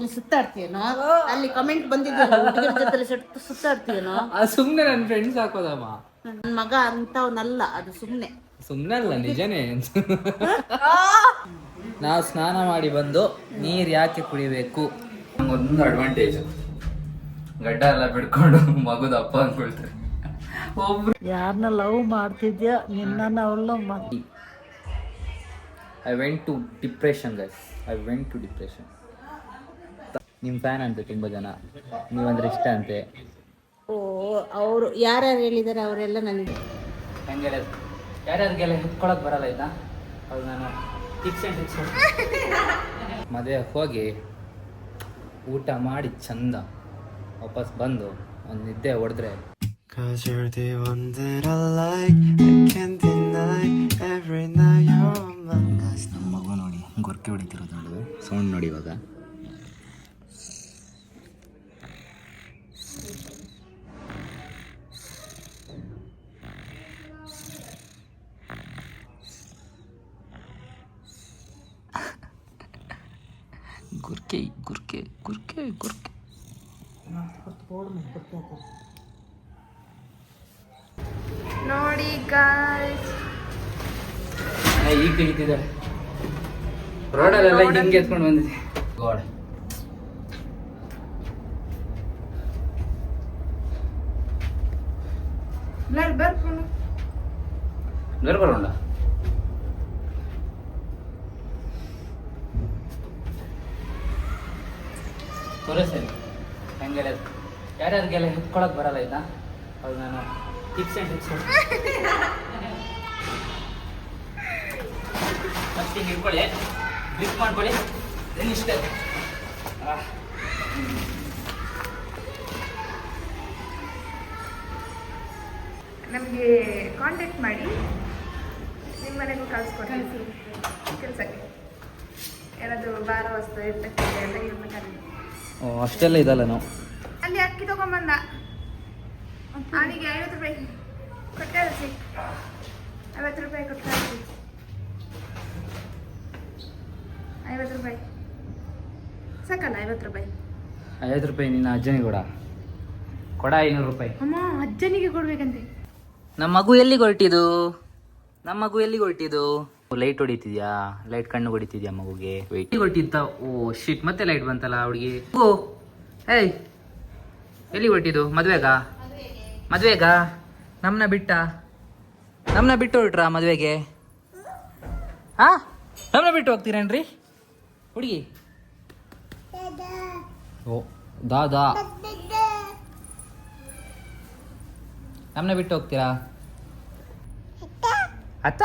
ಜೊತೆ ಸುತ್ತಾಡ್ತೀಯನೋ? ಅಲ್ಲಿ ಕಮೆಂಟ್ ಬಂದಿದೆ ಹುಡುಗರ ಜೊತೆ ಸುತ್ತಾಡ್ತೀಯನೋ? ಸುಮ್ನೆ ನನ್ನ ಫ್ರೆಂಡ್ಸ್ ಹಾಕೋದಮ್ಮ. ನನ್ನ ಮಗ ಅಂತವನಲ್ಲ, ಅದು ಸುಮ್ನೆ ಅಲ್ಲ ನಿಜನೇ. ನಾವು ಸ್ನಾನ ಮಾಡಿ ಬಂದು ನೀರು ಯಾಕೆ ಕುಡಿಬೇಕು? ಒಂದು ಅಡ್ವಾಂಟೇಜ್, ಗಡ್ಡ ಎಲ್ಲ ಬಿಡ್ಕೊಂಡು ಮಗುದ ಅಪ್ಪ ಅನ್ಕೊಳ್ತಾರೆ. ಒಬ್ರು ಯಾರನ್ನ ಲವ್ ಮಾಡ್ತಿದ್ಯಾ ನಿನ್ನ ಅವಳು I went to depression guys, I went to depression. ನಿಮ್ಮ ಫ್ಯಾನ್ ಅಂತೆ ತುಂಬ ಜನ, ನೀವಂದ್ರೆ ಇಷ್ಟ ಅಂತೆ. ಓ ಅವರು ಯಾರ್ಯಾರು ಹೇಳಿದ್ದಾರೆ ಅವರೆಲ್ಲ ನನಗೆ ಹಂಗೆಲ್ಲ ಯಾರ್ಯಾರಿಗೆಲ್ಲ ಹೆತ್ಕೊಳಕ್ ಬರಲ್ಲ ಆಯ್ತಾ? ಅದು ನಾನು ಟಿಪ್ಸ್ ಆ್ಯಂಡ್ ಟಿಪ್ಸ್ ಮದುವೆಗೆ ಹೋಗಿ ಊಟ ಮಾಡಿ ಚಂದ ವಾಪಸ್ ಬಂದು ಒಂದು ನಿದ್ದೆ ಹೊಡೆದ್ರೆ Cause you're the one that I like, I can't deny, every night you're mine. Guys, ನಮ್ಮ ಮಗು ನೋಡಿ ಗೊರ್ಕೆ ಹೊಡಿತಿರೋದು ನೋಡು, ಸೌಂಡ್ ನೋಡಿ ಇವಾಗ. ಗುರ್ಕೆ ಗುರ್ಕೆ ಗುರ್ಕೆ ಗುರ್ಕೆ ನೋಡಿ ಗಾಯ್ಸ್, ಈಗ ಇಟ್ಟಿದ್ದಾರೆ ರೋಡಲ್ಲೆಲ್ಲ ಹಿಂಗೆ ಎತ್ಕೊಂಡು ಬಂದಿದೆ. ಗಾಡ್, ಬರೋಣ ತೋರಿಸ್ತೇನೆ. ಹೆಂಗೆಲ್ಲ ಯಾರ್ಯಾರಿಗೆಲ್ಲ ಹೆತ್ಕೊಳಕ್ ಬರಲ್ಲ ಆಯ್ತಾ? ಅದು ನಾನು ಟಿಪ್ಸ್ ಆ್ಯಂಡ್ ಟಿಪ್ಸ್ ಫಸ್ಟ್ ಹಿಂಗೆ ಇಟ್ಕೊಳ್ಳಿ, ಗ್ರಿಪ್ ಮಾಡ್ಕೊಳ್ಳಿ, ದೆನ್ ಇಷ್ಟೇ. ನಮಗೆ ಕಾಂಟ್ಯಾಕ್ಟ್ ಮಾಡಿ, ನಿಮ್ಮ ಮನೆಗೂ ಕಳಿಸ್ಕೊಡ್ತೀವಿ ಕೆಲಸಕ್ಕೆ. ಏನಾದರೂ ಭಾರ ವಸ್ತು ಇರ್ತಕ್ಕೆ ಎಲ್ಲ ಇರ್ಬೇಕಾದ್ರೆ ಅಷ್ಟೆಲ್ಲ ಇದಲ್ಲ ನಾವು. ಅಲ್ಲಿ ಅಕ್ಕಿ ತಗೊಂಬಂದ ಅವನಿಗೆ 50 ರೂಪಾಯಿ ಕೊಟ್ಟೆ, 50 ರೂಪಾಯಿ ಕೊಟ್ಟೆ, 50 ರೂಪಾಯಿ ಸಾಕಲ್ಲ? 50 ರೂಪಾಯಿ 50 ರೂಪಾಯಿ ನಿನ್ನ ಅಜ್ಜನಿಗೆ ಕೊಡ 500 ರೂಪಾಯಿ ಅಮ್ಮ ಅಜ್ಜನಿಗೆ ಕೊಡ್ಬೇಕಂತೆ. ನಮ್ಮ ಮಗು ಎಲ್ಲಿಗೆ ಹೊರಟಿದ್ದು? ನಮ್ಮ ಮಗು ಎಲ್ಲಿಗೆ ಹೊರಟಿದ್ದು? ಲೈಟ್ ಹೊಡಿತಿದ್ಯಾ? ಲೈಟ್ ಕಣ್ಣು ಹೊಡಿತಿದ್ಯಾ ಮಗುಗೆ? ವೆಯ್ಟ್ ಹೊರಟಿದ್ದ. ಓ ಶಿಟ್, ಮತ್ತೆ ಲೈಟ್ ಬಂತಲ್ಲ ಹುಡುಗಿ. ಓ ಏಯ್, ಎಲ್ಲಿಗೆ ಹೊರಟಿದ್ದು? ಮದ್ವೆಗಾ? ಮದ್ವೆಗಾ? ನಮ್ಮನ್ನ ಬಿಟ್ಟು ಹೊರಟ್ರಾ ಮದ್ವೆಗೆ? ಹಾ, ನಮ್ಮನ್ನ ಬಿಟ್ಟು ಹೋಗ್ತೀರೇನ್ರಿ ಹುಡುಗಿ? ಓ ದಾದಾ, ನಮ್ಮನ್ನ ಬಿಟ್ಟು ಹೋಗ್ತೀರಾ? ಅತ್ತ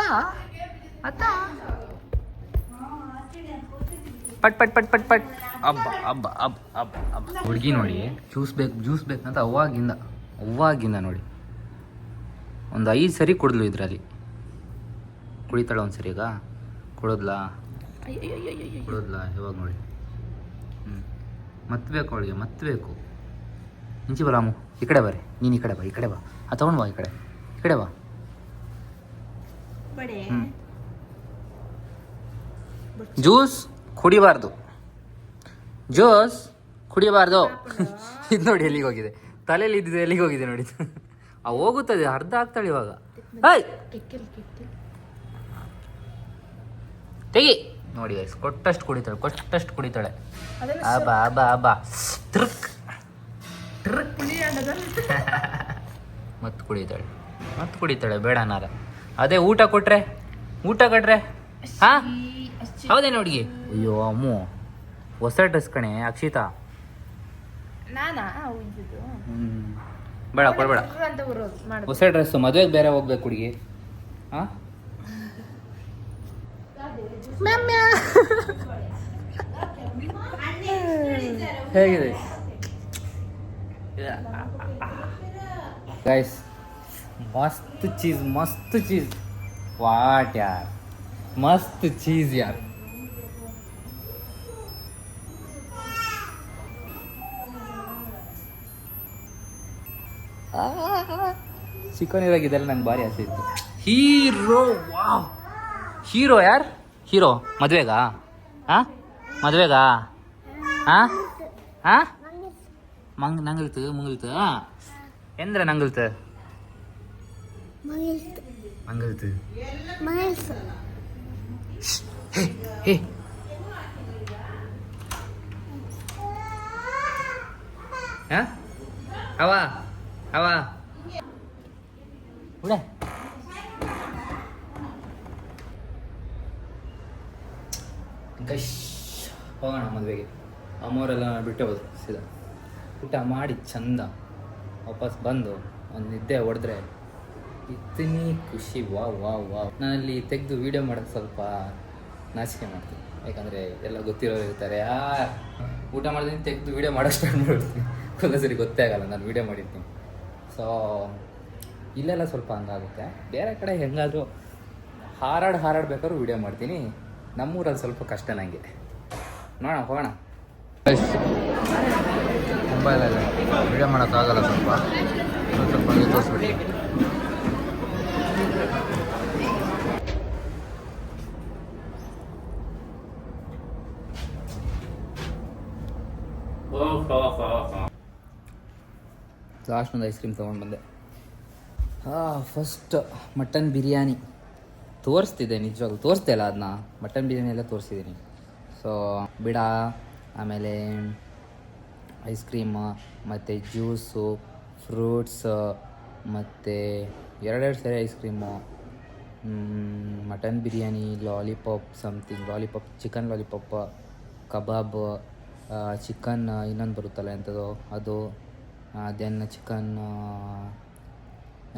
ಅತ್ತ ಪಟ್ ಪಟ್ ಪಟ್ ಪಟ್ ಪಟ್. ಅಬ್ಬ ಅಬ್ಬ ಅಬ್ಬ ಅಬ್ಬ ಅಬ್ಬ. ಹುಡುಗಿ ನೋಡಿ, ಜ್ಯೂಸ್ ಬೇಕು ಅಂತ ಅವ್ವಾಗಿಂದ ನೋಡಿ ಒಂದು 5 ಸರಿ ಕುಡಿದ್ಲು. ಇದರಲ್ಲಿ ಕುಡಿತಾಳೆ ಒಂದು ಸರಿ. ಈಗ ಕುಡಿದ್ಲಾ ಇವಾಗ ನೋಡಿ. ಮತ್ತಬೇಕು ಅವಳಿಗೆ, ಮತ್ತಬೇಕು. ಇಂಚಿ ಬರಾಮು, ಈ ಕಡೆ ಬರ್ರಿ, ನೀನು ಈ ಕಡೆ ಬಾ, ತಗೊಂಡು ಬಾ, ಈ ಕಡೆ ಬಾ. ಜ್ಯೂಸ್ ಕುಡಿಬಾರ್ದು. ಇದು ನೋಡಿ ಎಲ್ಲಿಗೆ ಹೋಗಿದೆ, ತಲೆಯಲ್ಲಿ ಇದ್ದಿದ್ದು ಎಲ್ಲಿಗೆ ಹೋಗಿದೆ ನೋಡಿ. ಹೋಗುತ್ತದೆ, ಅರ್ಧ ಆಗ್ತಾಳೆ ಇವಾಗ. ತೆಗಿ ನೋಡಿ ಗೈಸ್, ಕೊಟ್ಟಷ್ಟು ಕುಡಿತಾಳೆ. ಅಬಾ ಟ್ರಿಕ್ ಮತ್ತೆ ಕುಡಿತಾಳೆ ಬೇಡ ಅನ್ನಾರ. ಅದೇ ಊಟ ಕಟ್ರೆ ಹಾ ಹೌದೇನು ಹುಡುಗಿ? ಅಯ್ಯೋ ಅಮ್ಮು, ಹೊಸ ಡ್ರೆಸ್ ಕಣೆ ಅಕ್ಷಿತಾ. ಬೇಡ ಕೊಡ್ಬೇಡ, ಹೊಸ ಡ್ರೆಸ್ಸು, ಮದುವೆಗೆ ಬೇರೆ ಹೋಗ್ಬೇಕು ಹುಡುಗಿ. ಹಾ ಹೇಗಿದೆ ಗೈಸ್? ಮಸ್ತ್ ಚೀಸ್ ವಾಟ್ ಯಾರ್, ಮಸ್ತ್ ಚೀಸ್ ಯಾರ್. ಚಿಕ್ಕವನಿರಾಗಿದ್ದೆಲ್ಲ ನಂಗೆ ಭಾರಿ ಆಸೆ ಇತ್ತು. ಹೀರೋ, ವಾವ್ ಹೀರೋ ಯಾರ್? ಹೀರೋ ಮದುವೆಗಾ? ನಂಗಲ್ತು ಮುಂಗಲ್ತು ಎಂದ್ರ ನಂಗಲ್ತು ಮಂಗಲ್ತು ಹೇ ಅವ ಅವ ಉಡ ಗಶ್ ಹೋಗೋಣ ಮದುವೆಗೆ. ಅಮ್ಮವರೆಲ್ಲ ಬಿಟ್ಟೆ ಹೋದ್ರು ಸೀದಾ. ಊಟ ಮಾಡಿ ಚಂದ ವಾಪಸ್ ಬಂದು ಒಂದು ನಿದ್ದೆ ಹೊಡೆದ್ರೆ ಇತ್ತನೇ ಖುಷಿ. Wow wow wow. ನಾನಲ್ಲಿ ತೆಗೆದು ವೀಡಿಯೋ ಮಾಡೋಕ್ಕೆ ಸ್ವಲ್ಪ ನಾಚಿಕೆ ಮಾಡ್ತೀನಿ, ಯಾಕಂದರೆ ಎಲ್ಲ ಗೊತ್ತಿರೋರು ಇರ್ತಾರೆ. ಊಟ ಮಾಡಿದ್ರೆ ತೆಗೆದು ವೀಡಿಯೋ ಮಾಡೋ ಸ್ಟಾರ್ಟ್ ಮಾಡ್ತೀನಿ. ಒಂದೊಂದ್ಸರಿ ಗೊತ್ತೇ ಆಗಲ್ಲ ನಾನು ವೀಡಿಯೋ ಮಾಡಿರ್ತೀನಿ. ಸೊ ಇಲ್ಲೆಲ್ಲ ಸ್ವಲ್ಪ ಹಂಗಾಗುತ್ತೆ. ಬೇರೆ ಕಡೆ ಹೆಂಗಾದರೂ ಹಾರಾಡ್ಬೇಕಾದ್ರೂ ವೀಡಿಯೋ ಮಾಡ್ತೀನಿ. ನಮ್ಮೂರಲ್ಲಿ ಸ್ವಲ್ಪ ಕಷ್ಟ ನನಗೆ. ನೋಡೋಣ ಹೋಗೋಣ. ಮೊಬೈಲಲ್ಲಿ ವೀಡಿಯೋ ಮಾಡೋಕ್ಕಾಗಲ್ಲ, ಸ್ವಲ್ಪ ತೋರಿಸ್ಬಿಡಿ. ಲಾಸ್ಟ್ ಒಂದು ಐಸ್ ಕ್ರೀಮ್ ತೊಗೊಂಡು ಬಂದೆ. ಫಸ್ಟ್ ಮಟನ್ ಬಿರಿಯಾನಿ ತೋರಿಸ್ತಿದ್ದೆ, ನಿಜವಾಗ್ಲೂ ತೋರಿಸ್ದೆ ಅಲ್ಲ ಅದನ್ನ. ಮಟನ್ ಬಿರಿಯಾನಿ ಎಲ್ಲ ತೋರಿಸಿದ್ದೀನಿ. ಸೊ ಬಿಡ, ಆಮೇಲೆ ಐಸ್ ಕ್ರೀಮ್ ಮತ್ತು ಜ್ಯೂಸು, ಫ್ರೂಟ್ಸ್, ಮತ್ತು ಎರಡೆರಡು ಸರಿ ice cream, mutton biryani, lollipop something, lollipop, chicken lollipop, kebab, chicken ಇನ್ನೊಂದು ಬರುತ್ತಲ್ಲ ಎಂಥದ್ದು ಅದು, ದೆನ್ ಚಿಕನ್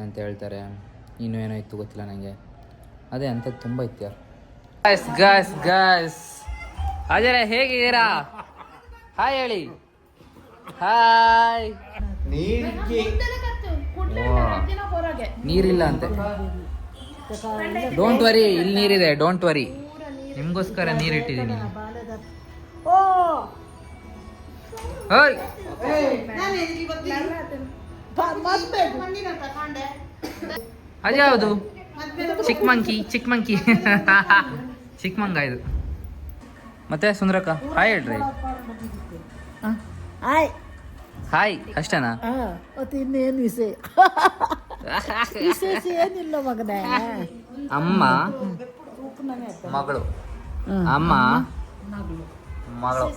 ಅಂತ ಹೇಳ್ತಾರೆ, ಇನ್ನೂ ಏನೋ ಇತ್ತು ಗೊತ್ತಿಲ್ಲ ನನಗೆ. ಅದೇ ಅಂಥದ್ದು ತುಂಬ ಇತ್ತು ಯಾರು. ಗಾಯ್ಸ್ ಅಜಯ್ ಹೇಗಿದ್ದೀರಾ? ಹಾಯ್ ಹೇಳಿ. ಹಾಯ್. ನೀರಿಲ್ಲ ಅಂತೆ. ಡೋಂಟ್ ವರಿ, ಇಲ್ಲಿ ನೀರಿದೆ, ಡೋಂಟ್ ವರಿ. ನಿಮಗೋಸ್ಕರ ನೀರಿಟ್ಟಿದ್ದೀನಿ. ಅದು ಯಾವುದು? ಚಿಕ್ಕ ಮಂಕಿ ಚಿಕ್ಕಮಂಗ ಇದು. ಮತ್ತೆ ಸುಂದ್ರಕ್ಕ ಹಾಯ್ ಹೇಳ್ರಿ. ಹಾಯ್ ಅಷ್ಟೇನಾ? ಇನ್ನೇನು ವಿಶೇಷ ಏನಿಲ್ಲ ಮಗನೇ. ಅಮ್ಮ ಮಗಳು, ಅಮ್ಮ ಮಗಳು,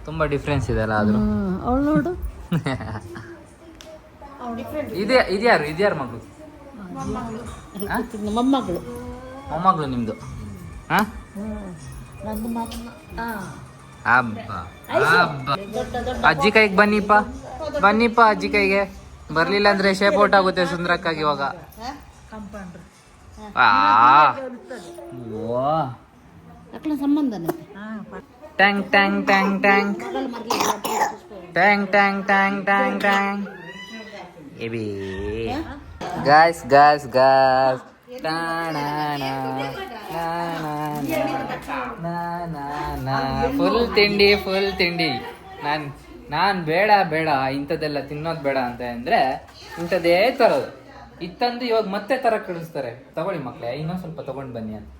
ತುಂಬಾ ಡಿಫ್ರೆನ್ಸ್ ಇದೆ ಅಲ್ಲ. ಆದ್ರೂ ಅವಳು ನೋಡು. ಇದ್ಯಾರು ಮಗಳು? ಮೊಮ್ಮಗಳು ನಿಮ್ದು? ಅಜ್ಜಿ ಕೈಗೆ ಬನ್ನಿಪ್ಪ ಅಜ್ಜಿ ಕೈಗೆ. ಬರ್ಲಿಲ್ಲ ಅಂದ್ರೆ ಶೇಪ್ ಔಟ್ ಆಗುತ್ತೆ ಸುಂದ್ರಕ್ಕಾಗಿ ಇವಾಗ. ಸಂಬಂಧನೇ ಟ್ಯಾಂಗ್ ಟ್ಯಾಂಗ್ ಟ್ಯಾಂಗ್ ಟ್ಯಾಂಗ್ ಟ್ಯಾಂಗ್ ಟ್ಯಾಂಗ್ ಟ್ಯಾಂಗ್ ಟ್ಯಾಂಗ್ ಟ್ಯಾಂಗ್. ಎಬಿ ಗಾಯ್ಸ್ ಫುಲ್ ತಿಂಡಿ. ನಾನು ಬೇಡ ಇಂಥದ್ದೆಲ್ಲ ತಿನ್ನೋದು ಬೇಡ ಅಂತ ಅಂದ್ರೆ ಇಂಥದ್ದೇ ತರೋದು. ಇತ್ತಂದು ಇವಾಗ ಮತ್ತೆ ತರ ಕಳಿಸ್ತಾರೆ, ತಗೊಳ್ಳಿ ಮಕ್ಳೇ ಇನ್ನೊಂದು ಸ್ವಲ್ಪ ತಗೊಂಡು ಬನ್ನಿ ಅಂತ.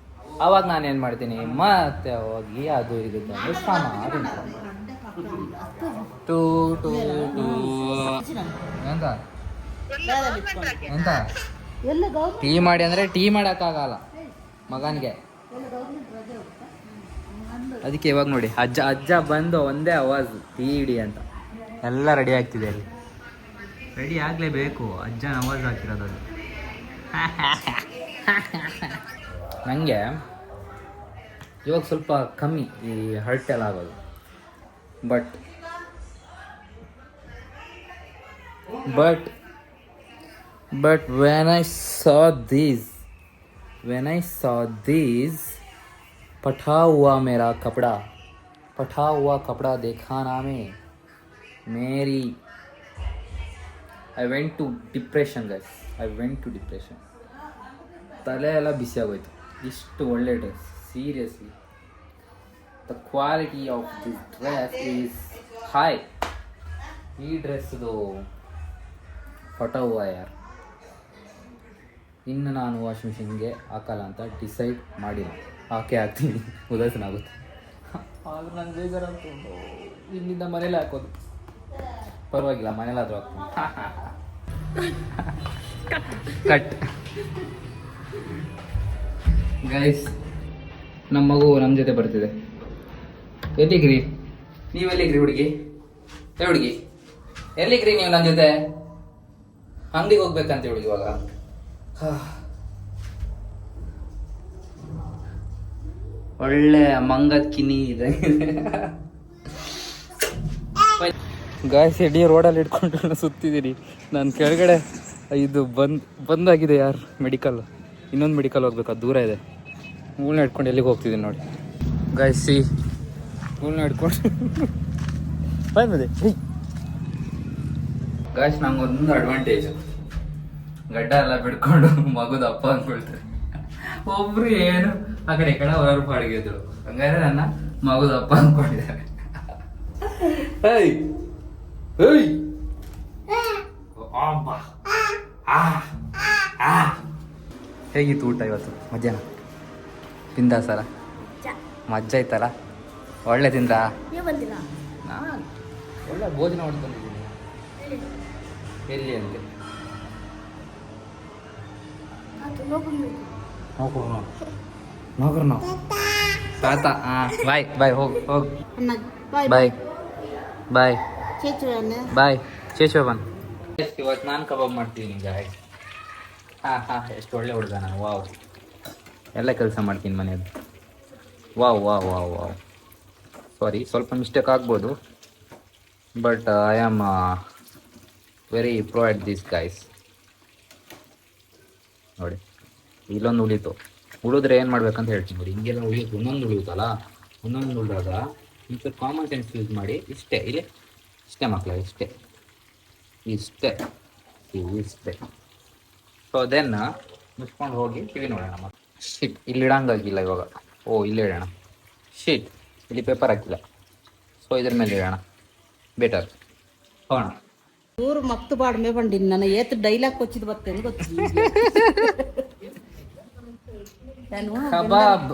ಅವಾಗ ನಾನು ಏನು ಮಾಡ್ತೀನಿ, ಮತ್ತೆ ಹೋಗಿ ಅದು ಇದು ತಂದು ಸಾಮಾನು ಎಂತ ಟೀ ಮಾಡಿ ಅಂದ್ರೆ ಟೀ ಮಾಡೋಕ್ಕಾಗಲ್ಲ ಮಗನಿಗೆ. ಅದಕ್ಕೆ ಇವಾಗ ನೋಡಿ ಅಜ್ಜ ಬಂದು ಒಂದೇ ಆವಾಜ್ ಟೀ ಇಡಿ ಅಂತ. ಎಲ್ಲ ರೆಡಿ ಆಗ್ತಿದೆ ಅಲ್ಲಿ. ರೆಡಿ ಆಗಲೇಬೇಕು, ಅಜ್ಜನ ಆವಾಜ್ ಹಾಕಿರೋದು ಅದು. ನನಗೆ ಇವಾಗ ಸ್ವಲ್ಪ ಕಮ್ಮಿ ಈ ಹರ್ಟ್ ಎಲ್ಲ ಆಗೋದು. But when I saw these फटा हुआ मेरा कपड़ा देखा ना मेरी I went to depression guys. ತಲೆ ಎಲ್ಲ ಬಿಸಿ ಆಗೋಯ್ತು. ಇಷ್ಟು ಒಳ್ಳೆ dress, seriously the quality of this dress is high. ಈ ಡ್ರೆಸ್ದು ಫೋಟೋ ಯಾರು ಇನ್ನು ನಾನು ವಾಷಿಂಗ್ ಮಿಷಿನ್ಗೆ ಹಾಕಲ್ಲ ಅಂತ ಡಿಸೈಡ್ ಮಾಡಿಲ್ಲ. ಹಾಕ್ತೀನಿ, ಉದಾಸೀನ ಆಗುತ್ತೆ. ಆದ್ರೂ ನಂಗೆ ಬೇಜಾರಾಗ್ತುಂಟು. ಇಲ್ಲಿಂದ ಮನೇಲಿ ಹಾಕೋದು ಪರವಾಗಿಲ್ಲ, ಮನೇಲಾದ್ರೂ ಹಾಕ್ತೀನಿ. ಕಟ್ ಗೈಸ್, ನಮ್ಮ ಮಗು ನಮ್ಮ ಜೊತೆ ಬರ್ತಿದೆ. ಎಲ್ಲಿಗ್ರಿ ನೀವೆಲ್ಲಿಗ್ರಿ ಹುಡುಗಿ? ಹುಡುಗಿ ಎಲ್ಲಿಗ್ರಿ ನೀವು ನನ್ನ ಜೊತೆ? ಅಂಗಡಿಗೆ ಹೋಗ್ಬೇಕಂತ ಹುಡುಗಿ ಇವಾಗ. ಒಳ್ಳೆ ಮಂಗದ ಕಿನಿ ಇದೆ. ಗಾಯ್ಸ್, ಇಡೀ ರೋಡಲ್ಲಿ ಇಟ್ಕೊಂಡು ಸುತ್ತಿದ್ದೀನಿ ನಾನು. ಕೆಳಗಡೆ ಇದು ಬಂದಾಗಿದೆ ಯಾರು ಮೆಡಿಕಲ್, ಇನ್ನೊಂದು ಮೆಡಿಕಲ್ ಹೋಗ್ಬೇಕು, ಅದು ದೂರ ಇದೆ. ಹೂಳನ್ನ ಇಟ್ಕೊಂಡು ಎಲ್ಲಿಗೆ ಹೋಗ್ತಿದ್ದೀನಿ ನೋಡಿ ಗಾಯ್ಸ್. ಸಿ ಹೂಳನ್ನ ಇಟ್ಕೊಂಡು ಬಂದಿದೆ ಗಾಯ್ಸ್. ನಂಗೊಂದು ಅಡ್ವಾಂಟೇಜ್, ಗಡ್ಡ ಎಲ್ಲ ಬಿಡ್ಕೊಂಡು ಮಗುದ ಅಪ್ಪ ಅಂದ್ಕೊಳ್ತಾರೆ. ಒಬ್ರು ಏನು ಆ ಕಡೆ ಹೊರ ಪಾಡಿಗೆದ್ರು, ಹಂಗಾದ್ರೆ ನನ್ನ ಮಗುದ ಅಪ್ಪ ಅಂದ್ಕೊಂಡಿದ್ದಾರೆ. ಹೇಗಿತ್ತು ಊಟ ಇವತ್ತು ಮಧ್ಯಾಹ್ನ? ತಿಂದ ಸರ ಮಜ್ಜಾ ಇತ್ತಲ್ಲ? ಒಳ್ಳೆ ತಿಂದ? ನಾನು ಒಳ್ಳೆ ಭೋಜನ ಮಾಡಿ ಬಂದಿದ್ದೀನಿ. ಎಲ್ಲಿ ಅಂತೆ ನೋಡ್ರು ನಾವು ತಾತ. ಬಾಯ್ ಬಾಯ್, ಹೋಗಿ ಹೋಗಿ ಬಾಯ್ ಬಾಯ್ ಬಾಯ್ ಶೇಷವನ್. ಇವತ್ತು ನಾನು ಕಬಾಬ್ ಮಾಡ್ತೀನಿ ಗಾಯ್. ಎಷ್ಟು ಒಳ್ಳೆ ಹುಡುಗ ನಾನು. ವಾವ್, ಎಲ್ಲ ಕೆಲಸ ಮಾಡ್ತೀನಿ ಮನೆಯದು. Wow wow wow wow. Sorry, ಸ್ವಲ್ಪ ಮಿಸ್ಟೇಕ್ ಆಗ್ಬೋದು, but I am very pro at this guys. ನೋಡಿ, ಇಲ್ಲೊಂದು ಉಳಿದ್ರೆ ಏನು ಮಾಡ್ಬೇಕಂತ ಹೇಳ್ತೀನಿ ನೋಡಿ. ಹಿಂಗೆಲ್ಲ ಉಳಿಯೋದು, ಒಂದೊಂದು ಉಳಿಯುತ್ತಲ್ಲ, ಒಂದೊಂದು ಉಳಿದಾಗ ಇಂಥ ಕಾಮನ್ ಸೆನ್ಸ್ ಯೂಸ್ ಮಾಡಿ. ಇಷ್ಟೇ ಇಷ್ಟೇ ಮಕ್ಕಳ, ಇಷ್ಟೇ ಇಷ್ಟೇ. ಸೊ ದೆನ್ ಮುಚ್ಕೊಂಡು ಹೋಗಿ ಟಿವಿ ನೋಡೋಣ. ಮತ್ತೆ ಶಿಟ್, ಇಲ್ಲಿ ಇಡಂಗಾಗಿಲ್ಲ ಇವಾಗ. ಇಲ್ಲಿ ಇಡೋಣ. ಶಿಟ್, ಇಲ್ಲಿ ಪೇಪರ್ ಹಾಕಿಲ್ಲ, ಸೊ ಇದ್ರ ಮೇಲೆ ಇಡೋಣ. ಬೆಟರ್ ಹೋಗೋಣ. ಊರು ಮಕ್ತು ಬಾಡ್ಮೆ ಬಂದಿನಿ ನಾನು. ಏತ್ ಡೈಲಾಗ್ ಕೊಚ್ಚಿದ್ ಬರ್ತೇನೆ ಗೊತ್ತು. ಕಬಾಬ್,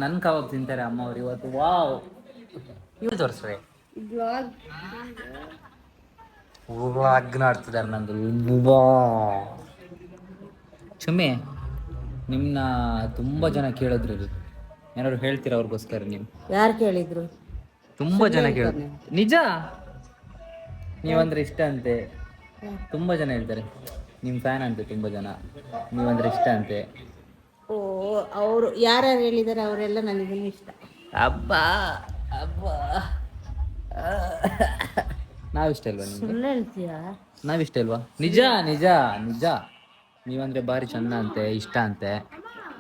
ನನ್ನ ಕಬಾಬ್ ತಿಂತಾರೆ ಅಮ್ಮ ಅವ್ರು ಇವತ್ತು. ವಾವ್, ಇವ್ರು ತೋರಿಸ್ರೆ ಅಗ್ನ ಆಡ್ತಿದ್ದಾರೆ ನಂದು. ಚುಮ್ಮೆ, ನಿಮ್ಮನ್ನ ತುಂಬ ಜನ ಕೇಳಿದ್ರು, ಏನಾದ್ರು ಹೇಳ್ತೀರಾ ಅವ್ರಿಗೋಸ್ಕರ? ನೀವು ಯಾರು ಕೇಳಿದ್ರು? ತುಂಬ ಜನ ಕೇಳಿದ್ರು. ನಿಜ, ನೀವಂದ್ರೆ ಇಷ್ಟ ಅಂತೆ. ತುಂಬ ಜನ ಹೇಳ್ತಾರೆ ನಿಮ್ಮ ಫ್ಯಾನ್ ಅಂತೆ. ತುಂಬ ಜನ ನೀವಂದ್ರೆ ಇಷ್ಟ ಅಂತೆ. ಅವರು ಯಾರ್ಯಾರು ಹೇಳಿದ್ದಾರೆ ಅವರೆಲ್ಲ ನನಗೂ ಇಷ್ಟ. ಅಬ್ಬಾ ಅಬ್ಬಾ, ನಾವಿಷ್ಟ ಅಲ್ವಾ ನಿಮ್ಗೆ? ಸುಳ್ಳು ಹೇಳ್ತೀಯಾ? ನಾವಿಷ್ಟ ಅಲ್ವಾ? ನಿಜ ನಿಜ ನಿಜ. ನೀವಂದ್ರೆ ಭಾರಿ ಚಂದ ಅಂತೆ, ಇಷ್ಟ ಅಂತೆ.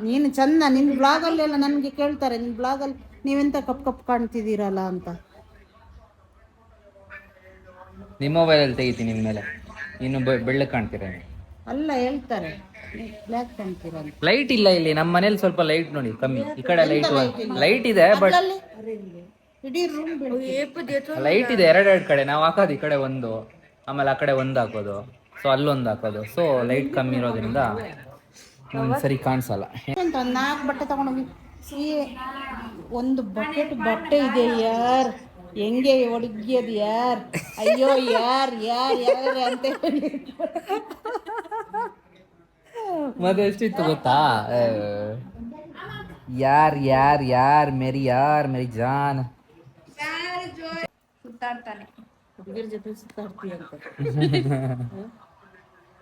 ನೀನು ಚಂದ, ನಿನ್ನ ಬ್ಲಾಗಲ್ಲೆಲ್ಲ ನನಗೆ ಕೇಳ್ತಾರೆ, ನಿನ್ನ ಬ್ಲಾಗಲ್ಲಿ ನೀವೆಂತ ಕಪ್ ಕಾಣ್ತಿದ್ದೀರಲ್ಲ ಅಂತ. ನಿಮ್ಮ ಮೊಬೈಲಲ್ಲಿ ತೆಗಿತೀನಿ ನಿಮ್ಮ ಮೇಲೆ, ಇನ್ನು ಬೆಳ್ಳಗೆ ಕಾಣ್ತೀರ ನೀವು. ಅಲ್ಲ, ಹೇಳ್ತಾರೆ ಬ್ಲ್ಯಾಕ್ ಕಾಣ್ತೀರ ಅಂತ. ಲೈಟ್ ಇಲ್ಲ ಇಲ್ಲಿ ನಮ್ಮ ಮನೇಲಿ, ಸ್ವಲ್ಪ ಲೈಟ್ ನೋಡಿ ಕಮ್ಮಿ. ಈ ಕಡೆ ಲೈಟ್ ಇದೆ, ಬಟ್ ಇಡೀ ರೂಮ್ ಲೈಟ್ ಇದೆ ಎರಡೆರಡು ಕಡೆ. ನಾವು ಹಾಕೋದು ಈ ಕಡೆ ಒಂದು, ಆಮೇಲೆ ಆ ಕಡೆ ಒಂದು ಹಾಕೋದು, ಸೊ ಅಲ್ಲೊಂದು ಹಾಕೋದು. ಸೊ ಲೈಟ್ ಕಮ್ಮಿ ಇರೋದ್ರಿಂದ ಸರಿ ಕಾಣಿಸಲ್ಲ. 4 ಬಟ್ಟೆ ತಗೊಂಡೋಗಿ, ಒಂದು ಬಕೆಟ್ ಬಟ್ಟೆ ಇದೆ ಯಾರ್, ಹೆಂಗೆ ಒಡಗಿಯದು ಯಾರ್, ಅಯ್ಯೋ ಯಾರ್ ಯಾರ್ ಯಾರು ಅಂತ ಹೇಳಿ. ಮತ್ತೆ ಎಷ್ಟಿತ್ತು ಗೊತ್ತಾ? ಯಾರ್ ಯಾರ್ ಯಾರ್ ಮೇರಿ ಜಾನ್. ಸುತ್ತಾಡ್ತಾನೆ. ಹುಡುಗಿರ ಜೊತೆ ಸುತ್ತಾಡ್ತೀಯ ಅಂತ.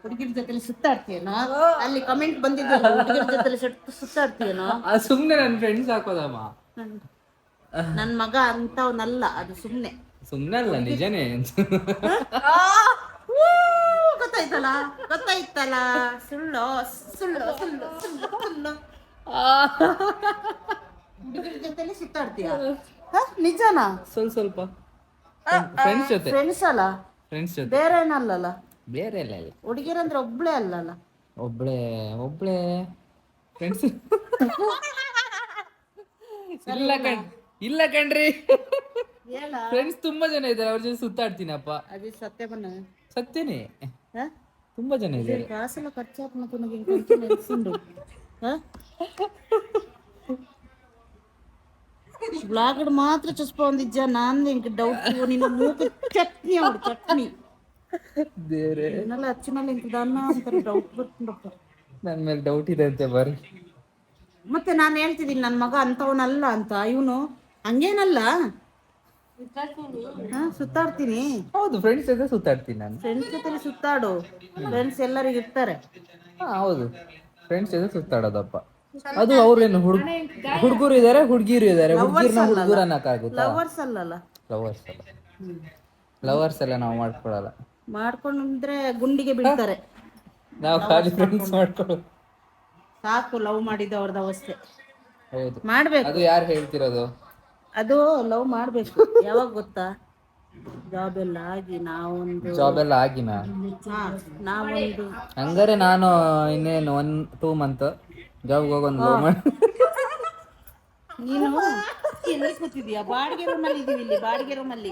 ಹುಡುಗಿರ ಜೊತೆ ಸುತ್ತಾಡ್ತೀಯನೋ? ಅಲ್ಲಿ ಕಮೆಂಟ್ ಬಂದಿದ್ದು, ಹುಡುಗಿರ ಜೊತೆ ಸುತ್ತಾಡ್ತೀಯನೋ? ಸುಮ್ನೆ ನನ್ನ ಫ್ರೆಂಡ್ಸ್ ಹಾಕೋದಮ್ಮ. ನನ್ನ ಮಗ ಅಂತವನಲ್ಲ, ಅದು ಸುಮ್ನೆ ಅಲ್ಲ, ನಿಜನೇ. ಗೊತ್ತಾಯ್ತಲ್ಲ. ಸುಳ್ಳು ಸುಳ್ಳು ಸುಳ್ಳು ಸುಳ್ಳು ಸುಳ್ಳು. ಹುಡುಗಿರ ಜೊತೆ ಸುತ್ತಾಡ್ತೀಯ? ನಿಜನಾ? ಸ್ವಲ್ಪ ಫ್ರೆಂಡ್ಸ್ ಜೊತೆ. ಫ್ರೆಂಡ್ಸ್ ಅಲ್ಲ, ಫ್ರೆಂಡ್ಸ್ ಜೊತೆ, ಬೇರೆ ಏನಲ್ಲ. ಬೇರೆ ಎಲ್ಲ ಇಲ್ಲ. ಹುಡುಗಿರಂದ್ರೆ ಒಬ್ಳೆ ಅಲ್ಲಲ್ಲ? ಒಬ್ಳೆ ಫ್ರೆಂಡ್ಸ್ ಇಲ್ಲ ಕಣ್ರಿ. ಫ್ರೆಂಡ್ಸ್ ತುಂಬಾ ಜನ ಇದ್ದಾರೆ, ಅವ್ರ ಜೊತೆ ಸುತ್ತಾಡ್ತೀನಪ್ಪ. ಅದು ಸತ್ಯ ಬನ್ನ ಸತ್ಯನೇ, ತುಂಬಾ ಜನ ಇದ್ದಾರೆ. ಕಾಸೆಲ್ಲ ಖರ್ಚಾಗ್ತದೆ. ಬ್ಲಾಗಡ್ ಮಾತ್ರ ಚುಸ್ಪ ಒಂದಿಜ್ಜ ನಾನು ನಿನ್ಗೆ ಡೌಟ್ ನಿನ್ನ ಮೂಕು ಚಟ್ನಿ ಅವ್ರು ಚಟ್ನಿ ಬೇರೆ ಇನ್ನೆಲ್ಲ ಹಚ್ಚಿನಲ್ಲಿ ಇಂಥದನ್ನ ಅಂತಾರೆ ಡೌಟ್ ಬರ್ಕೊಂಡಪ್ಪ. ನನ್ನ ಮೇಲೆ ಡೌಟ್ ಇದೆ ಅಂತೆ ಬರ್ರಿ. ಮತ್ತೆ ನಾನು ಹೇಳ್ತಿದ್ದೀನಿ ನನ್ನ ಮಗ ಅಂತವನಲ್ಲ ಅಂತ. ಇವನು ಹಂಗೇನಲ್ಲ, ಸುತ್ತಾಡ್ತೀನಿ. ಹೌದು, ಫ್ರೆಂಡ್ಸ್ ಜೊತೆ ಸುತ್ತಾಡ್ತೀನಿ ನಾನು. ಫ್ರೆಂಡ್ಸ್ ಜೊತೆ ಸುತ್ತಾಡು, ಫ್ರೆಂಡ್ಸ್ ಎಲ್ಲರಿಗೂ ಇರ್ತಾರೆ. ಹಾ ಹೌದು, ಫ್ರೆಂಡ್ಸ್ ಜೊತೆ ಸುತ್ತಾಡೋದಪ್ಪ. ಅದು ಅವ್ರೇನು ಹುಡುಗರು ಇದಾರೆ, ಹುಡುಗಿರು ಇದಾರೆ. ಹುಡುಗಿರ್ನ ಹುಡುಗರು ಅನ್ನಕ್ಕಾಗುತ್ತಾ? ಲವರ್ಸ್ ಅಲ್ಲಲ್ಲ. ಲವರ್ಸ್ ಅಲ್ಲ, ಲವರ್ಸ್ ಎಲ್ಲ ನಾವು ಮಾಡ್ಕೊಳಲ್ಲ. ಮಾಡ್ಕೊಂಡ್ರೆ ಗುಂಡಿಗೆ ಬೀಳ್ತಾರೆ. ನಾವು ಖಾಲಿ ಫ್ರೆಂಡ್ಸ್ ಮಾಡ್ಕೊಳ್ಳೋದು ಸಾಕು. ಲವ್ ಮಾಡಿದವ್ರದ ಅವಸ್ಥೆ. ಹೌದು, ಮಾಡ್ಬೇಕು. ಅದು ಯಾರು ಹೇಳ್ತಿರೋದು? ಅದು ಲವ್ ಮಾಡ್ಬೇಕು. ಯಾವಾಗ ಗೊತ್ತಾ? ಜಾಬ್ ಎಲ್ಲ ಆಗಿ ನಾವೊಂದು ಜಾಬ್ ಎಲ್ಲ ಆಗಿನ ನಾವೊಂದು ಹಂಗಾರೆ ನಾನು ಇನ್ನೇನು 1-2 ಮಂತ್ ಜಾಬ್ಗೆ ಹೋಗೊಂದು ಲವ್ ಮಾಡಿ. ನೀನು ಎಲ್ಲಿ ಕೂತಿದ್ಯಾ? ಬಾಡಿಗೆ ರೂಮಲ್ಲಿ ಇದೀವಿ, ಇಲ್ಲಿ ಬಾಡಿಗೆ ರೂಮಲ್ಲಿ.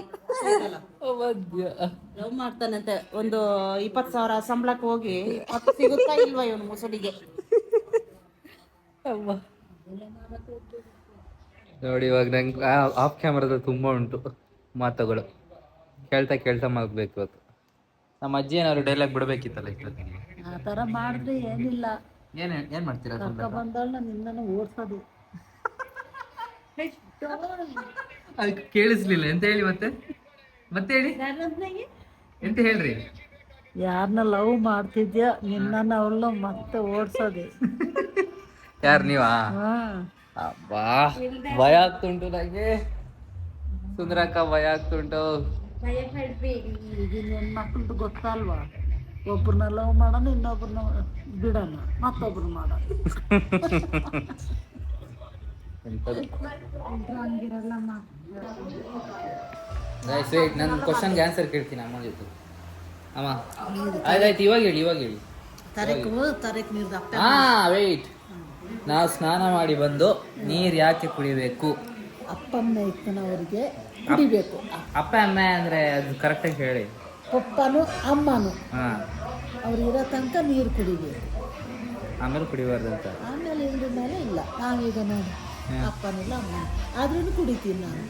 ಲವ್ ಮಾಡ್ತಾನಂತೆ. ಒಂದು 20,000 ಸಂಬಳಕ್ಕೆ ಹೋಗಿ ಮತ್ತೆ ಸಿಗುತ್ತಾ ಇಲ್ವಾ ಇವನು ಮುಸುಡಿಗೆ? ನೋಡಿ, ಇವಾಗ ನಂಗೆ ಆಫ್ ಕ್ಯಾಮ್ರಾದಲ್ಲಿ ತುಂಬ ಉಂಟು ಮಾತುಗಳು. ಕೇಳ್ತಾ ಕೇಳ್ತಾ ಮಲಗಬೇಕು ಇವತ್ತು. ನಮ್ಮ ಅಜ್ಜಿ ಏನಾದ್ರು ಡೈಲಾಗ್ ಬಿಡಬೇಕಿತ್ತಲ್ಲ ಇಷ್ಟೊತ್ತಿಗೆ. ಆ ಥರ ಮಾಡಿದ್ರೆ ಏನಿಲ್ಲ. ಏನ್ ಮಾಡ್ತೀರಾ? ಬಂದವಳ ನಿನ್ನನ್ನು ಓಡಿಸೋದು. ಅದಕ್ಕೆ ಕೇಳಿಸ್ಲಿಲ್ಲ ಎಂತ ಹೇಳಿ, ಮತ್ತೆ ಮತ್ತೆ ಹೇಳಿ, ಎಂತ ಹೇಳ್ರಿ? ಯಾರನ್ನ ಲವ್ ಮಾಡ್ತಿದ್ಯಾ ನಿನ್ನನ್ನು ಅವಳು ಮತ್ತೆ ಓಡಿಸೋದು. ಯಾರು ನೀವಾ? ಅಬ್ಬಾ, ಭಯ ಆಗ್ತುಂಟು ನಂಗೆ. ಸುಂದರಕ್ಕ, ಭಯ ಆಗ್ತುಂಟು. ಈಗಿನ ಹೆಣ್ಮಕ್ಳದ್ದು ಗೊತ್ತಲ್ವಾ? ಒಬ್ರನ್ನ ಲವ್ ಮಾಡೋಣ, ಇನ್ನೊಬ್ರನ್ನ ಬಿಡೋಣ, ಮತ್ತೊಬ್ರನ್ನ ಮಾಡೋಣ. ನನ್ನ ಕ್ವಶನ್ಗೆ ಆನ್ಸರ್ ಕೇಳ್ತೀನಿ ಅಮ್ಮ ಜೊತೆ. ಅಮ್ಮ ಆಯ್ತಾಯ್ತು, ಇವಾಗ ಹೇಳಿ. ತರಕ್ ನೀರ್ದ ಹಾ ವೇಟ್. ನಾವು ಸ್ನಾನ ಮಾಡಿ ಬಂದು ನೀರು ಯಾಕೆ ಕುಡಿಬೇಕು? ಅಪ್ಪಮ್ಮ ಇಕ್ಕನವರಿಗೆ ಕುಡಿಬೇಕು. ಅಪ್ಪ ಅಮ್ಮ ಅಂದ್ರೆ ಅದು ಕರೆಕ್ಟಾಗಿ ಹೇಳಿ. ಪಪ್ಪನು ಅಮ್ಮನು ಹಾ, ಅವ್ರಿಗಿರೋ ತನಕ ನೀರು ಕುಡಿಬೇಕು, ಆಮೇಲೆ ಕುಡಿಬಾರ್ದಂತ. ಆಮೇಲೆ ಇಲ್ದ ಮೇಲೆ ಇಲ್ಲ. ನಾವೀಗ ನೋಡಿ ಅಪ್ಪನಿಲ್ಲ ಅಮ್ಮ ಆದ್ರೂ ಕುಡಿತೀನಿ ನಾನು.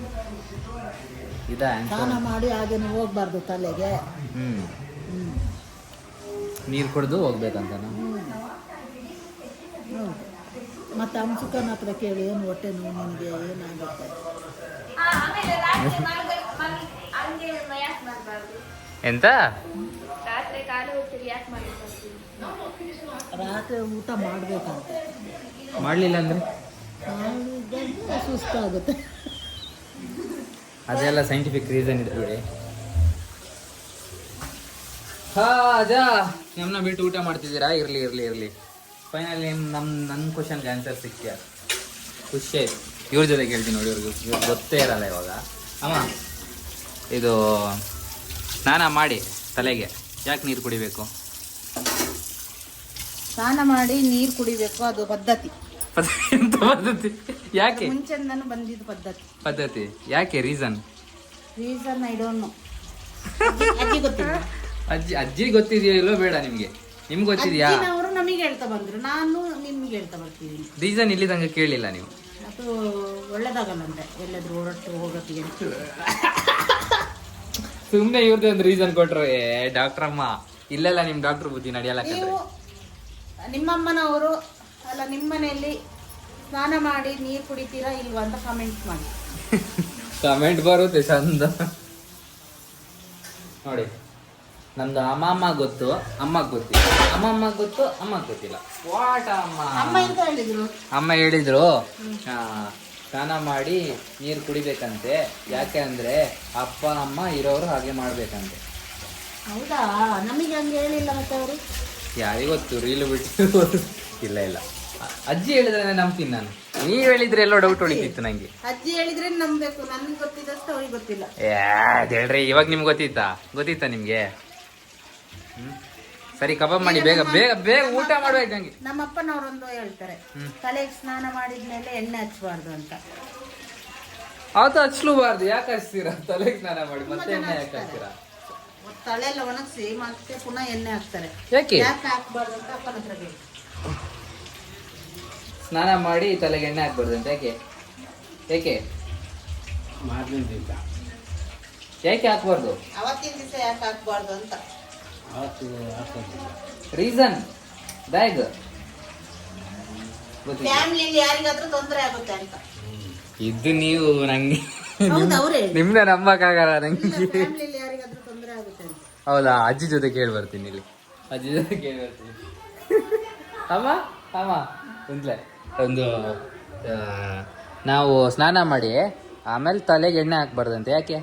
ಇದ ಸ್ನಾನ ಮಾಡಿ ಹಾಗೇನು ಹೋಗ್ಬಾರ್ದು ತಲೆಗೆ. ನೀರು ಕುಡಿದು ಹೋಗ್ಬೇಕಂತ. ಮತ್ತೆ ಅಂಶಕನ ಹತ್ರ ಕೇಳಿ, ಏನು ಹೊಟ್ಟೆ ನೋವು ನಿಮಗೆ ಏನಾಗುತ್ತೆ? ಎಂತ ರಾತ್ರಿ ಊಟ ಮಾಡ್ಬೇಕಂತ. ಮಾಡ್ಲಿಲ್ಲ ಅಂದ್ರೆ ಮಾಡಿದ್ರೆ ಸುಸ್ತಾಗುತ್ತೆ. ಅದೆಲ್ಲ ಸೈಂಟಿಫಿಕ್ ರೀಸನ್ ಇದೆ ಬಿಡಿ. ಹಾ ಅಜಾ, ನಮ್ಮನ್ನ ಬಿಟ್ಟು ಊಟ ಮಾಡ್ತಿದ್ದೀರಾ? ಇರ್ಲಿ. ಫೈನಲಿ ನನ್ನ ಕ್ವಶನ್ಗೆ ಆನ್ಸರ್ ಸಿಕ್ಕಿಯ, ಖುಷಿ ಆಯ್ತು. ಇವ್ರ ಜೊತೆ ಕೇಳ್ತೀನಿ ನೋಡಿ, ಇವ್ರಿಗೆ ಗೊತ್ತೇ ಇರಲ್ಲ ಇವಾಗ. ಅಮ್ಮ, ಇದು ಸ್ನಾನ ಮಾಡಿ ತಲೆಗೆ ಯಾಕೆ ನೀರು ಕುಡಿಬೇಕು? ಸ್ನಾನ ಮಾಡಿ ನೀರು ಕುಡಿಬೇಕು, ಅದು ಪದ್ಧತಿ. ಎಂತ ಪದ್ಧತಿ? ಯಾಕೆ? ಮುಂಚೆಂದನೂ ಬಂದಿದ್ದು ಪದ್ಧತಿ. ಯಾಕೆ? Reason I don't know. ಅಜ್ಜಿ ಗೊತ್ತಿಲ್ಲ. ಅಜ್ಜಿ ಗೊತ್ತಿದೆಯೋ ಇಲ್ಲೋ ಬೇಡ ನಿಮ್ಗೆ ಗೊತ್ತಿದ್ಯಾ? ಅವರು ನಮಗೆ ಹೇಳ್ತಾ ಬಂದ್ರು, ನಾನು ನಿಮ್ಗೆ ಹೇಳ್ತಾ ಬರ್ತೀನಿ. ರೀಸನ್ ಇಲ್ಲಿ ತನಕ ಕೇಳಿಲ್ಲ ನೀವು. ಅದು ಒಳ್ಳೇದಾಗಲ್ಲಂತೆ ಎಲ್ಲಾದ್ರೂ ಹೊರಟು ಹೋಗೋತ್ತಿಗೆ. ಸುಮ್ಮನೆ ಇವ್ರದ್ದು ಒಂದು ರೀಸನ್ ಕೊಟ್ರು. ಡಾಕ್ಟರ್ ಅಮ್ಮ ಇಲ್ಲೆಲ್ಲ ನಿಮ್ ಡಾಕ್ಟರ್ ಬುದ್ಧಿ ನಡೆಯಲ್ಲ. ನೀವು ನಿಮ್ಮಮ್ಮನವರು ಅಲ್ಲ, ನಿಮ್ಮನೆಯಲ್ಲಿ ಸ್ನಾನ ಮಾಡಿ ನೀರು ಕುಡಿತೀರಾ ಇಲ್ವಾ ಅಂತ ಕಮೆಂಟ್ ಮಾಡಿ. ಕಮೆಂಟ್ ಬರುತ್ತೆ ಚಂದ ನೋಡಿ. ನಮ್ದು ಅಮ್ಮ ಗೊತ್ತು, ಅಮ್ಮಗ್ ಗೊತ್ತಿಲ್ಲ. ಅಮ್ಮಮ್ಮ ಗೊತ್ತು, ಅಮ್ಮಗ್ ಗೊತ್ತಿಲ್ಲ. ವಾಟ ಅಮ್ಮ ಎಂತ ಹೇಳಿದ್ರು? ಅಮ್ಮ ಹೇಳಿದ್ರು ಸ್ನಾನ ಮಾಡಿ ನೀರು ಕುಡಿಬೇಕಂತೆ. ಯಾಕೆ ಅಂದ್ರೆ ಅಪ್ಪ ಅಮ್ಮ ಇರೋರು ಹಾಗೆ ಮಾಡ್ಬೇಕಂತೆ. ಹೌದಾ? ನಮಗೆ ಹಂಗೆ ಹೇಳಿಲ್ಲ. ಮತ್ತೆ ಅವರು ಯಾರಿಗೊತ್ತು? ರೀಲು ಬಿಟ್ಟು ಇಲ್ಲ. ಅಜ್ಜಿ ಹೇಳಿದ್ರೆ ನಂಬ್ತೀನಿ ನಾನು. ನೀವ್ ಹೇಳಿದ್ರೆ ಎಲ್ಲೋ ಡೌಟ್ ಹೊಳಿತಿತ್ತು ನಂಗೆ. ಅಜ್ಜಿ ಹೇಳಿದ್ರೆ ನಂಬೇಕು, ನನ್ಗೆ ಗೊತ್ತಿದ್ದಷ್ಟು ಅವ್ರಿಗೆ ಗೊತ್ತಿಲ್ಲ. ಹೇಳ್ರಿ, ಇವಾಗ ನಿಮ್ಗೆ ಗೊತ್ತಿತ್ತಾ ನಿಮ್ಗೆ? ಸರಿ, ಕಬಾಬ್ ಮಾಡಿ ಬೇಗ ಊಟ ಮಾಡ್ಬೇಕು ನಂಗೆ. ನಮ್ಮಪ್ಪನವರೊಂದು ಹೇಳ್ತಾರೆ, ತಲೆಗೆ ಸ್ನಾನ ಮಾಡಿದ್ಮೇಲೆ ಎಣ್ಣೆ ಹಚ್ಚಬಾರ್ದು ಅಂತ. ಅದು ಹಚ್ಲೂಬಾರ್ದು. ಯಾಕೆ ಹಚ್ತೀರಾ? ತಲೆಗೆ ಸ್ನಾನ ಮಾಡಿ ಮತ್ತೆ ಎಣ್ಣೆ ಯಾಕೆ ಹಾಕ್ತೀರಾ? ತಲೆ ಎಲ್ಲ ಒಣಗಿಸಿ ಮತ್ತೆ ಪುನಃ ಎಣ್ಣೆ ಹಾಕ್ತಾರೆ. ಯಾಕೆ ಹಾಕ್ಬಾರ್ದು ಅಂತ ಅಪ್ಪನ ಹತ್ರ ಹೇಳಿ. ಸ್ನಾನ ಮಾಡಿ ತಲೆಗೆ ಎಣ್ಣೆ ಹಾಕ್ಬಾರ್ದು ಅಂತ ಯಾಕೆ? ಮಾರನೇ ದಿವಸ ಯಾಕೆ ಹಾಕ್ಬಾರ್ದು? ಅವತ್ತಿನ ದಿವಸ ಯಾಕೆ ಹಾಕ್ಬಾರ್ದು ಅಂತ ಅವತ್ತು ಹಾಕೋದಿಲ್ಲ. ರೀಸನ್ ಬ್ಯಾಗ್ ಫ್ಯಾಮಿಲಿಲಿ ಯಾರಿಗಾದ್ರೂ ತೊಂದರೆ ಆಗುತ್ತೆ ಅಂತ. ಇದು ನೀವು ನಂಗೆ ಹೌದು, ಅವ್ರೇ ನಿಮ್ನ ನಂಬಕ್ಕಾಗಲ್ಲ ನಂಗೆ. ಫ್ಯಾಮಿಲಿಲಿ ಯಾರಿಗಾದ್ರೂ ತೊಂದರೆ ಆಗುತ್ತೆ ಅಂತ. ಹೌದಾ? ಅಜ್ಜಿ ಜೊತೆ ಕೇಳಿ ಬರ್ತೀನಿ ಇಲ್ಲಿ. ಅಜ್ಜಿ ಜೊತೆ ಕೇಳಿ ಬರ್ತೀನಿ. ಅಮ್ಮ ಅಮ್ಮ ಒಂದು ನಾವು ಸ್ನಾನ ಮಾಡಿ ಆಮೇಲೆ ತಲೆಗೆ ಎಣ್ಣೆ ಹಾಕ್ಬಾರ್ದಂತೆ. ಯಾಕೆ?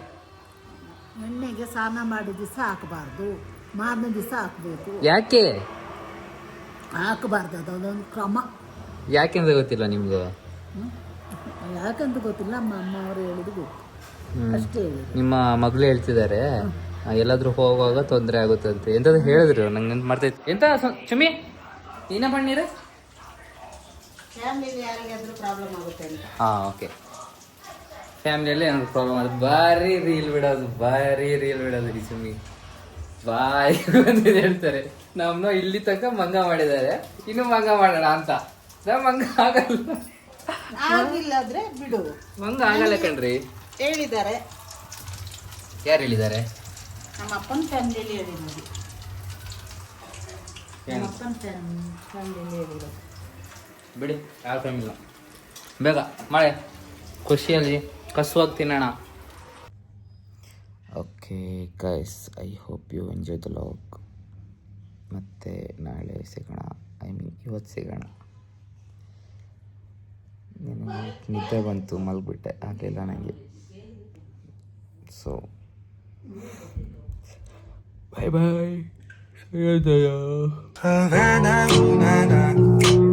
ಎಣ್ಣೆಗೆ ಸ್ನಾನ ಮಾಡಿದ ದಿವಸ ಹಾಕಬಾರ್ದು, ಮಾರನೇ ದಿವಸ ಹಾಕಬೇಕು. ಯಾಕೆ? ಹಾಕಬಾರ್ದು, ಅದೊಂದೊಂದು ಕ್ರಮ. ಯಾಕೆಂದ್ರೆ ಗೊತ್ತಿಲ್ಲ ನಿಮ್ಗೆ? ಯಾಕಂತ ಗೊತ್ತಿಲ್ಲ, ನಮ್ಮ ಅಮ್ಮ ಅವರು ಹೇಳಿದ್ದು ಗೊತ್ತು, ಅಷ್ಟೇ ಹೇಳಿದ್ರು. ನಿಮ್ಮ ಮಗಳು ಹೇಳ್ತಿದ್ದಾರೆ ಎಲ್ಲಾದ್ರೂ ಹೋಗುವಾಗ ತೊಂದರೆ ಆಗುತ್ತೆ ಅಂತ. ಎಂತದ್ದು ಹೇಳಿದ್ರು ನಂಗೆ ನೆನ್ಪು ಮಾಡ್ತೈತಿ. ಎಂತ ಚುಮ್ಮಿ ನೀನ ಬಣ್ಣೀರ? ಫ್ಯಾಮಿಲಿಲಿ ಯಾರಿಗಾದ್ರೂ ಪ್ರಾಬ್ಲಮ್ ಆಗುತ್ತೆ ಅಂತ. ಹಾಂ, ಓಕೆ. ಫ್ಯಾಮಿಲಿಯಲ್ಲಿ ಏನಾದ್ರು ಪ್ರಾಬ್ಲಮ್ ಆಗುತ್ತೆ. ಭಾರಿ ರೀಲ್ ಬಿಡೋದು ಈ ಚುಮ್ಮಿ ಬಾಯ್ ಬಂದಿದೆ ಹೇಳ್ತಾರೆ. ನಮ್ಮನ್ನ ಇಲ್ಲಿ ತನಕ ಮಂಗ ಮಾಡಿದ್ದಾರೆ, ಇನ್ನು ಮಂಗ ಮಾಡೋಣ ಅಂತ. ನಾವು ಮಂಗ ಆಗಲ್ಲ, ಆಗಿಲ್ಲ ಆದ್ರೆ ಬಿಡು. ಮಂಗ ಆಗಲ್ಲ ಕಣ್ರಿ. ಹೇಳಿದ್ದಾರೆ, ಯಾರು ಹೇಳಿದ್ದಾರೆ? ನಮ್ಮ ಅಪ್ಪನ ಫ್ಯಾಮಿಲಿಯಲ್ಲಿ ಹೇಳಿರೋದು. ನಮ್ಮ ಅಪ್ಪನ ಫ್ಯಾಮಿಲಿಯಲ್ಲಿ ಹೇಳಿರೋದು. ಬಿಡಿ, ಯಾವ ಫ್ಯಾಮಿಲಿ ಬೇಗ ಮಳೆ ಖುಷಿಯಲ್ಲಿ ಕಸುವಾಗಿ ತಿನ್ನೋಣ. Okay guys, I hope you enjoy the vlog. ಮತ್ತೆ ನಾಳೆ ಸಿಗೋಣ, ಇವತ್ತು ಸಿಗೋಣ. ನನಗೆ ನಿದ್ದೆ ಬಂತು, ಮಲಗಿಬಿಟ್ಟೆ, ಆಗಲಿಲ್ಲ ನನಗೆ. So bye bye. Havana, ooh, na, na.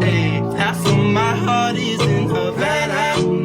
Hey, half of my heart is in Havana, ooh,